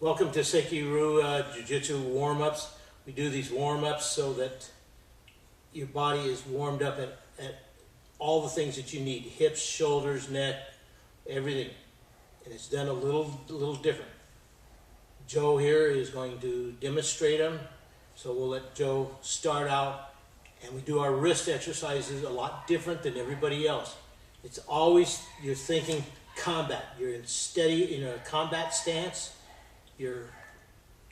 Welcome to Seki-Ryu Jiu-Jitsu warm-ups. We do these warm-ups so that your body is warmed up at all the things that you need. Hips, shoulders, neck, everything. And it's done a little different. Joe here is going to demonstrate them. So we'll let Joe start out. And we do our wrist exercises a lot different than everybody else. It's always, you're thinking combat. You're in a combat stance. Your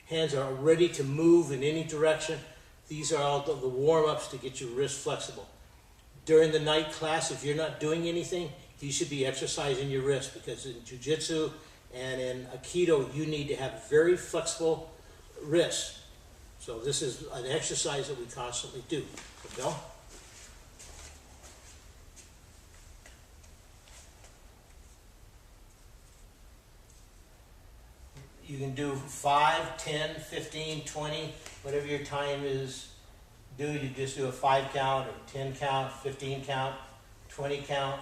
hands are ready to move in any direction. These are all the warm-ups to get your wrist flexible. During the night class, if you're not doing anything, you should be exercising your wrist, because in Jiu-Jitsu and in Aikido, you need to have very flexible wrists. So this is an exercise that we constantly do. So Bill? You can do 5, 10, 15, 20, whatever your time is. You just do a 5 count or 10 count, 15 count, 20 count.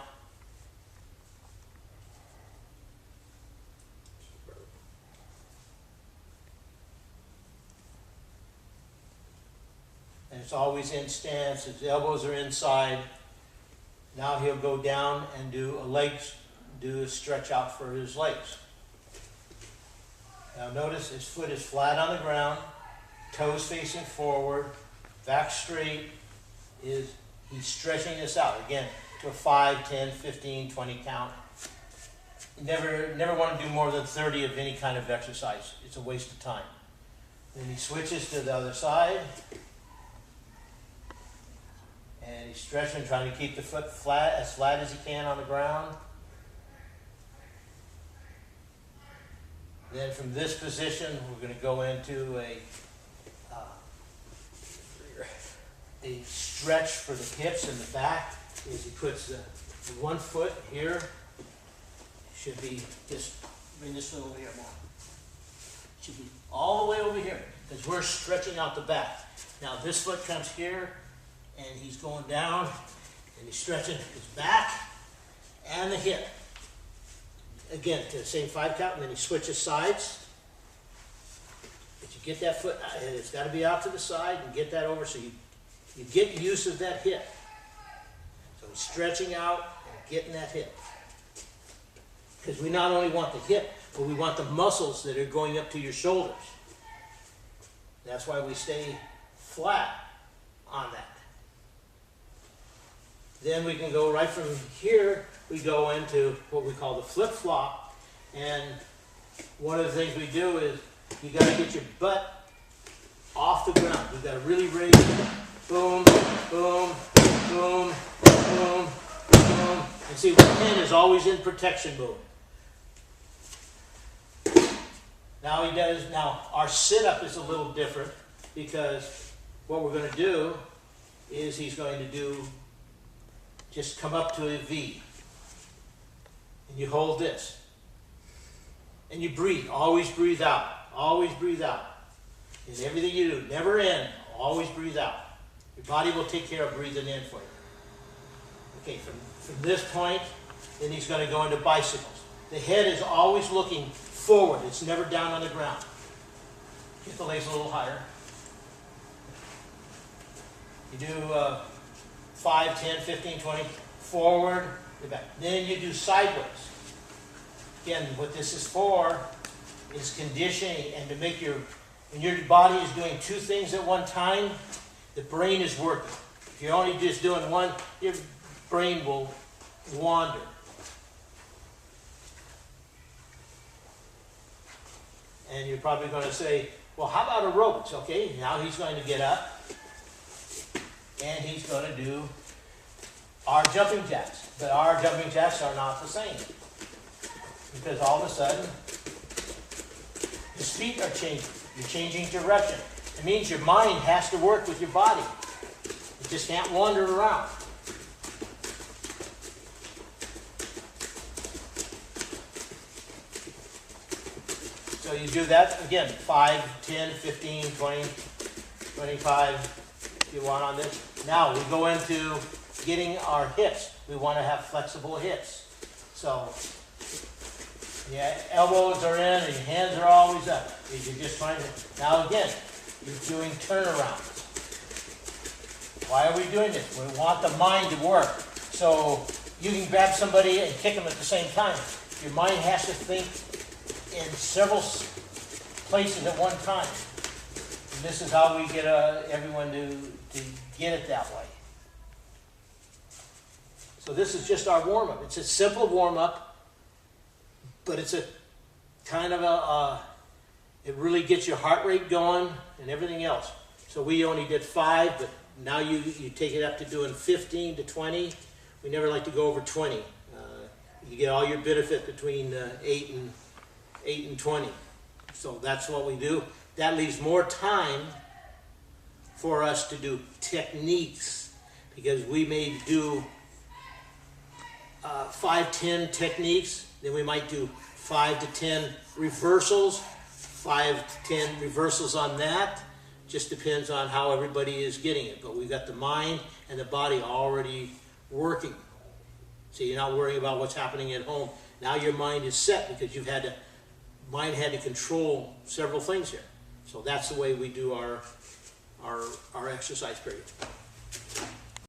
And it's always in stance. His elbows are inside. Now he'll go down and do a stretch out for his legs. Now notice his foot is flat on the ground, toes facing forward, back straight. He's stretching this out, again, to a 5, 10, 15, 20 count. You never want to do more than 30 of any kind of exercise. It's a waste of time. Then he switches to the other side. And he's stretching, trying to keep the foot as flat as he can on the ground. Then from this position, we're going to go into a stretch for the hips and the back. As he puts the one foot here, should be just bring this foot over here more. Should be all the way over here, because we're stretching out the back. Now this foot comes here, and he's going down, and he's stretching his back and the hip. Again, to the same 5 count, and then he switches sides. But you get that foot, it's got to be out to the side, and get that over so you get use of that hip. So he's stretching out and getting that hip. Because we not only want the hip, but we want the muscles that are going up to your shoulders. That's why we stay flat on that. Then we can go right from here, we go into what we call the flip-flop. And one of the things we do is you got to get your butt off the ground. You got to really raise it. Boom, boom, boom, boom, boom. And see, the pin is always in protection mode. Now our sit-up is a little different, because what we're going to do is he's going to just come up to a V. And you hold this. And you breathe. Always breathe out. Always breathe out. In everything you do, never in. Always breathe out. Your body will take care of breathing in for you. Okay, from this point, then he's going to go into bicycles. The head is always looking forward. It's never down on the ground. Get the legs a little higher. You do 5, 10, 15, 20, forward, back. Then you do sideways. Again, what this is for is conditioning, and to make when your body is doing 2 things at one time, the brain is working. If you're only just doing one, your brain will wander. And you're probably going to say, well, how about aerobics? Okay, now he's going to get up, and he's going to do our jumping jacks. But our jumping jacks are not the same, because all of a sudden his feet are changing. You're changing direction. It means your mind has to work with your body. You just can't wander around. So you do that again, 5, 10, 15, 20, 25 if you want on this. Now we go into getting our hips. We want to have flexible hips. So Yeah, elbows are in and your hands are always up. You're just trying to, now again, you're doing turnarounds. Why are we doing this? We want the mind to work. So you can grab somebody and kick them at the same time. Your mind has to think in several places at one time. And this is how we get everyone to get it that way. So this is just our warm-up. It's a simple warm-up, but it's a kind of it really gets your heart rate going and everything else. So we only did 5, but now you take it up to doing 15 to 20. We never like to go over 20. You get all your benefit between 8 and 20. So that's what we do. That leaves more time for us to do techniques, because we may do 5, 10 techniques. Then we might do 5 to 10 reversals, 5 to 10 reversals on that. Just depends on how everybody is getting it. But we've got the mind and the body already working. So you're not worrying about what's happening at home. Now your mind is set, because mind had to control several things here. So that's the way we do our exercise period.